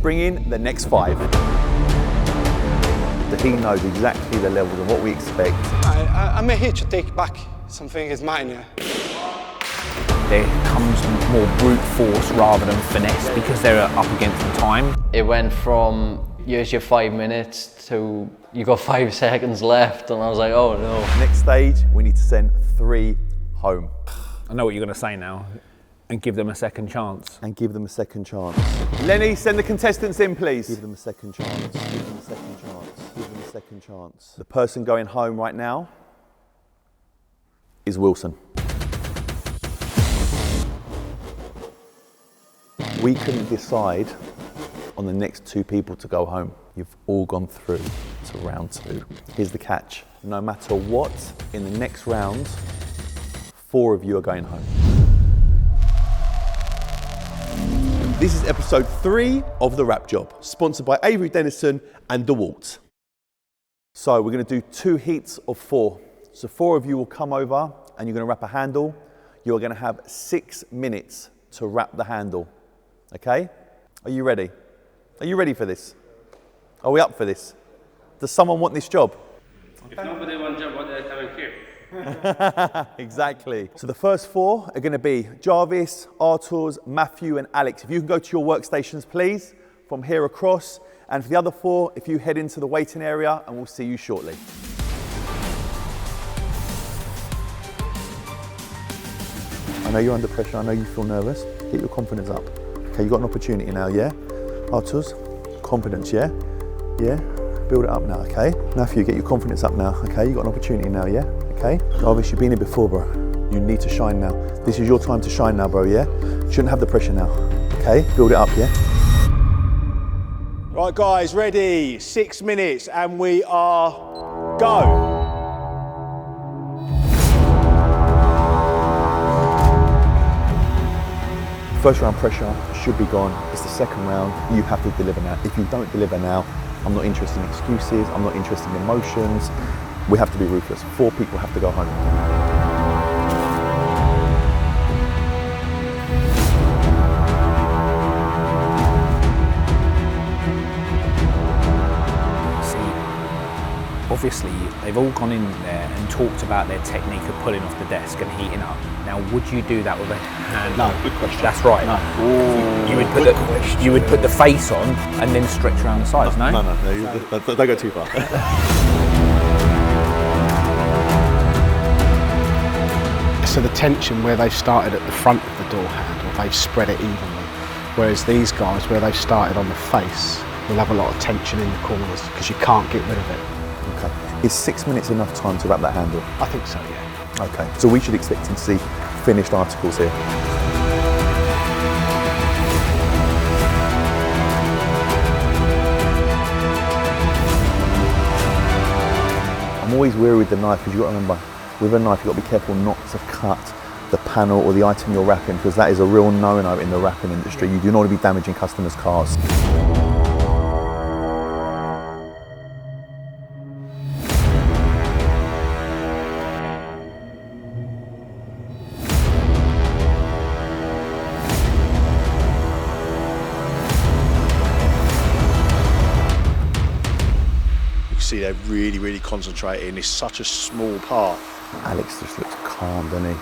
bring in the next 5. He knows exactly the levels and what we expect. I'm here to take back something is mine, yeah. There comes more brute force rather than finesse because they're up against the time. It went from here's your 5 minutes to you got 5 seconds left, and I was like, oh no. Next stage, we need to send 3 home. I know what you're going to say now, and give them a second chance. And give them a second chance. Lenny, send the contestants in, please. Give them a second chance. Give them a second chance. Give them a second chance. The person going home right now is Wilson. We couldn't decide on the next 2 people to go home. You've all gone through to round 2. Here's the catch. No matter what, in the next round, 4 of you are going home. This is episode 3 of The Rap Job, sponsored by Avery Dennison and DeWalt. So we're going to do 2 heats of 4. So 4 of you will come over and you're going to wrap a handle. You're going to have 6 minutes to wrap the handle. Okay? Are you ready? Are you ready for this? Are we up for this? Does someone want this job? If nobody wants job, what are they coming here? Exactly. So the first 4 are going to be Jarvis, Arturs, Matthew and Alex. If you can go to your workstations, please, from here across. And for the other 4, if you head into the waiting area, and we'll see you shortly. I know you're under pressure. I know you feel nervous. Get your confidence up. Okay, you've got an opportunity now, yeah? Arturs, confidence, yeah? Yeah? Build it up now, okay? Matthew, get your confidence up now, okay? You've got an opportunity now, yeah? Okay? Jarvis, you've been here before, bro. You need to shine now. This is your time to shine now, bro, yeah? Shouldn't have the pressure now, okay? Build it up, yeah? Right, guys, ready? 6 minutes, and we are go. First round pressure should be gone. It's the second round. You have to deliver now. If you don't deliver now, I'm not interested in excuses. I'm not interested in emotions. We have to be ruthless. 4 people have to go home. Obviously, they've all gone in there and talked about their technique of pulling off the desk and heating up. Now, would you do that with a hand? No, good question. That's right. No. You would put the face on and then stretch around the sides, no? No, don't go too far. So the tension where they've started at the front of the door handle, they've spread it evenly. Whereas these guys, where they've started on the face, will have a lot of tension in the corners because you can't get rid of it. Okay. Is 6 minutes enough time to wrap that handle? I think so, yeah. Okay. So we should expect to see finished articles here. I'm always weary with the knife because you've got to remember, with a knife you've got to be careful not to cut the panel or the item you're wrapping, because that is a real no-no in the wrapping industry. You do not want to be damaging customers' cars. See, they're really concentrating. It's such a small part. Alex just looks calm, doesn't he?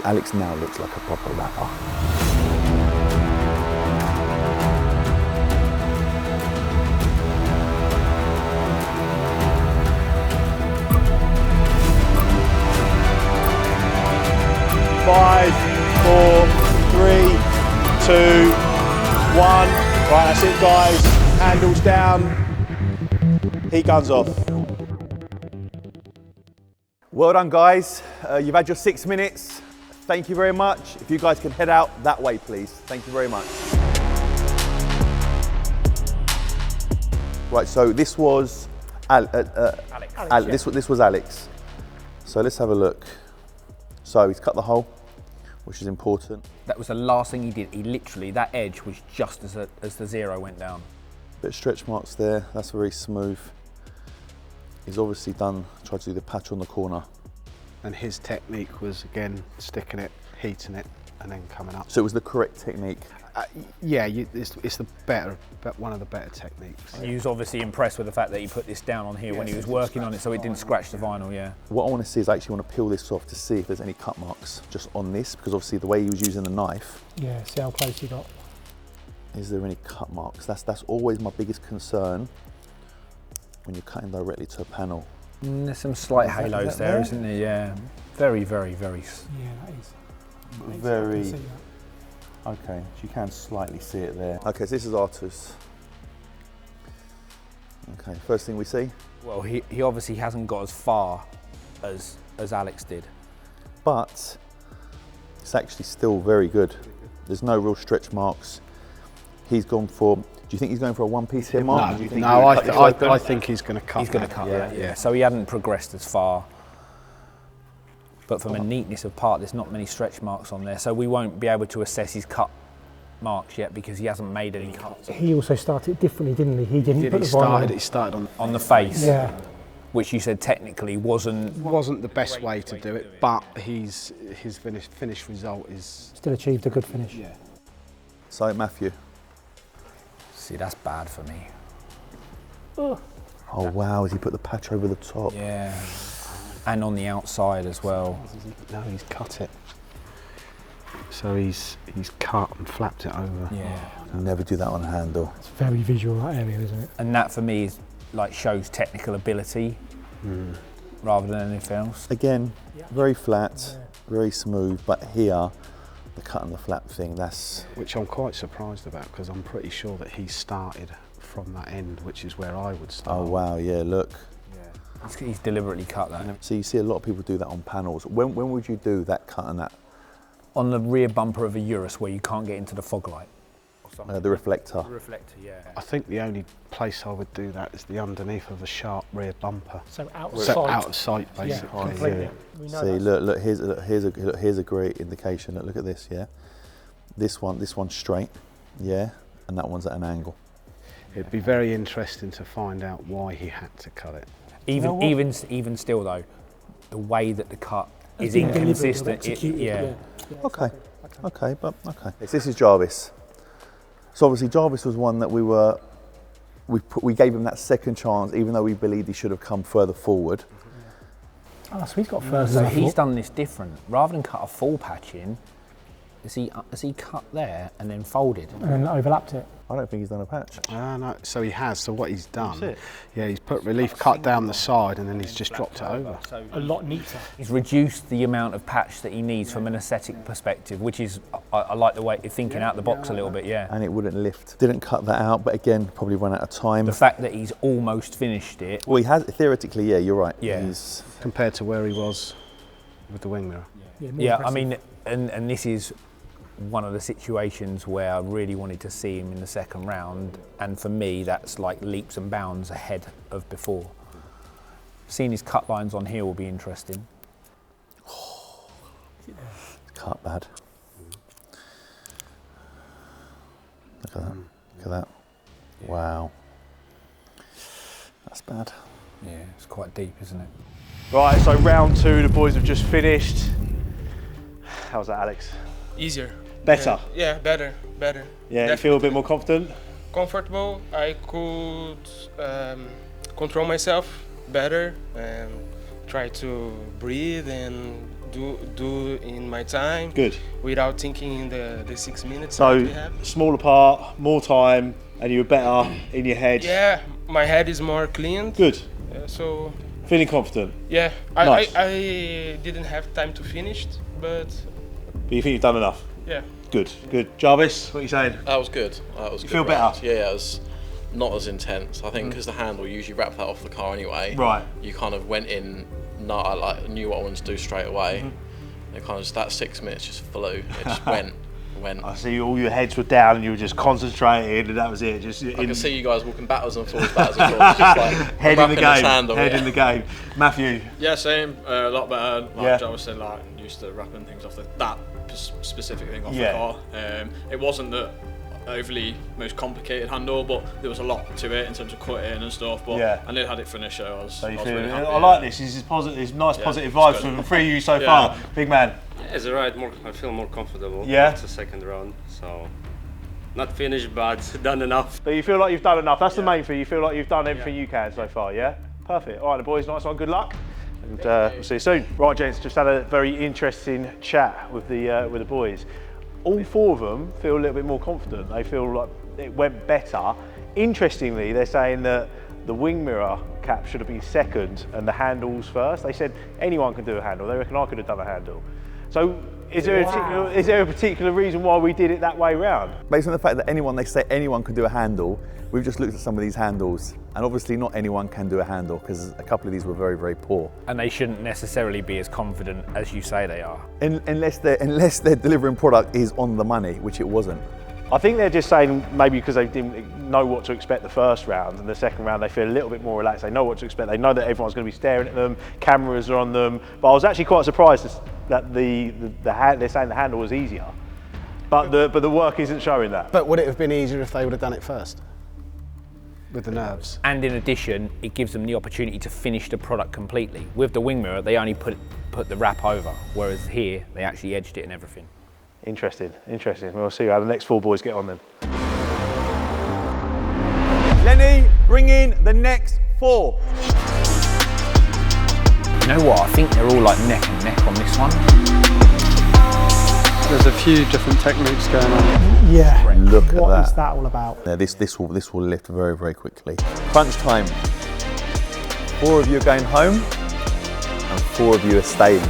Alex now looks like a proper rapper. Five, 4, 3, 2, 1. Right, that's it, guys. Handles down. Heat guns off. Well done, guys. You've had your 6 minutes. Thank you very much. If you guys can head out that way, please. Thank you very much. Right, so this was Alex. This was Alex. So let's have a look. So he's cut the hole, which is important. That was the last thing he did. He literally, that edge was just as the 0 went down. Bit of stretch marks there. That's very smooth. He's obviously tried to do the patch on the corner. And his technique was, again, sticking it, heating it, and then coming up. So it was the correct technique. Yeah, it's the better, one of the better techniques. He was obviously impressed with the fact that he put this down on here when he was working on it, so it didn't scratch the vinyl. Yeah. What I want to see is I actually want to peel this off to see if there's any cut marks just on this, because obviously the way he was using the knife. Yeah, see how close he got. Is there any cut marks? That's always my biggest concern when you're cutting directly to a panel. There's some slight halos there, isn't there? Yeah. Very, very, very. Yeah, that is. Very. I can see that. Okay, so you can slightly see it there. Okay, so this is Artus. Okay, first thing we see. Well, he obviously hasn't got as far as Alex did. But it's actually still very good. There's no real stretch marks. He's gone for, do you think he's going for a one-piece here, Mark? I think he's going to cut. He's going to cut that, yeah. So he hadn't progressed as far. But from a neatness of part, there's not many stretch marks on there, so we won't be able to assess his cut marks yet because he hasn't made any cuts. He also started differently, didn't he? He didn't put the vinyl. He started on the face. Yeah. Which you said technically wasn't the best way to do it, but his finished result is still achieved a good finish. Yeah. So Matthew. See, that's bad for me. Oh wow, has he put the patch over the top? Yeah. And on the outside as well. No, he's cut it. So he's cut and flapped it over. Yeah. Never do that on a handle. It's very visual, that area, isn't it? And that for me is like shows technical ability rather than anything else. Again, very flat, very smooth, but here, the cut and the flap thing, that's... Which I'm quite surprised about because I'm pretty sure that he started from that end, which is where I would start. Oh wow, yeah, look. He's deliberately cut that. So you see a lot of people do that on panels. When would you do that cut and that? On the rear bumper of a Urus where you can't get into the fog light. The reflector. The reflector, yeah. I think the only place I would do that is the underneath of a sharp rear bumper. So out of sight. Out of sight, basically. Yeah, completely. We know See, look, here's a great indication. Look at this, yeah. This one's straight, yeah, and that one's at an angle. It'd be very interesting to find out why he had to cut it. Even still though, the way that the cut is inconsistent. Yeah. Okay. This is Jarvis. So obviously Jarvis was one that we gave him that second chance, even though we believed he should have come further forward. Oh, so he's got further. So he's done this different. Rather than cut a full patch in, has he cut there and then folded? And then overlapped it. I don't think he's done a patch. No, so he has. So what he's done, he's put relief cut down the side and then he's just dropped it over. A lot neater. He's reduced the amount of patch that he needs from an aesthetic perspective, which is, I like the way you're thinking out the box a little bit, yeah. And it wouldn't lift. Didn't cut that out, but again, probably run out of time. The fact that he's almost finished it. Well, he has, theoretically, yeah, you're right. Yeah. He's compared to where he was with the wing mirror. Yeah, I mean, and this is one of the situations where I really wanted to see him in the second round, and for me that's like leaps and bounds ahead of before. Seeing his cut lines on here will be interesting. Cut bad. Look at that. Look at that. Yeah. Wow. That's bad. Yeah, it's quite deep, isn't it? Right, so round two, the boys have just finished. How's that, Alex? Easier. Better? Yeah, better. Yeah, Definitely. you feel a bit more confident? Comfortable. I could control myself better and try to breathe and do in my time. Good. Without thinking in the 6 minutes So, that we have. smaller part, more time, and you were better in your head. Yeah, my head is more clean. Good. So. Feeling confident? Yeah, Nice. I didn't have time to finish, but you think you've done enough? yeah. Good. Jarvis, what are you saying? That was good. You feel better? Yeah, it was not as intense. I think because the handle, you usually wrap that off the car anyway. Right. You kind of went in, I knew what I wanted to do straight away. It kind of just, that 6 minutes just flew. It just went. I see all your heads were down and you were just concentrating and that was it. I can see you guys walking backwards and forwards, just like head in the game. In the game. Matthew? Yeah, same. A lot better. Yeah. Jarvis said, used to wrapping things off that specific thing off the car. It wasn't the overly most complicated handle, but there was a lot to it in terms of cutting and stuff. But I nearly had it finished, so I was really happy. I like this. This is positive. Nice positive vibes from the three of you so far. Big man. It's alright. I feel more comfortable. Yeah. It's the second round, so not finished, but done enough. But you feel like you've done enough. That's the main thing. You feel like you've done everything you can so far. Yeah. Perfect. All right, the boys. Nice one. Good luck. And we'll see you soon. Right, gents. Just had a very interesting chat with the boys. All four of them feel a little bit more confident. They feel like it went better. Interestingly, they're saying that the wing mirror cap should have been second and the handles first. They said anyone can do a handle. They reckon I could have done a handle. So is there a particular reason why we did it that way round? Based on the fact that they say anyone can do a handle, we've just looked at some of these handles, and obviously not anyone can do a handle because a couple of these were very, very poor. And they shouldn't necessarily be as confident as you say they are. Unless their delivering product is on the money, which it wasn't. I think they're just saying maybe because they didn't know what to expect the first round, and the second round they feel a little bit more relaxed. They know what to expect. They know that everyone's going to be staring at them, cameras are on them. But I was actually quite surprised that they're saying the handle was easier. But the work isn't showing that. But would it have been easier if they would have done it first? With the nerves. And in addition, it gives them the opportunity to finish the product completely. With the wing mirror, they only put the wrap over, whereas here, they actually edged it and everything. Interesting. We'll see how the next four boys get on then. Lenny, bring in the next four. You know what? I think they're all like neck and neck on this one. There's a few different techniques going on. Yeah. Look at that. What is that all about? Yeah, this will lift very, very quickly. Crunch time. 4 of you are going home, and 4 of you are staying.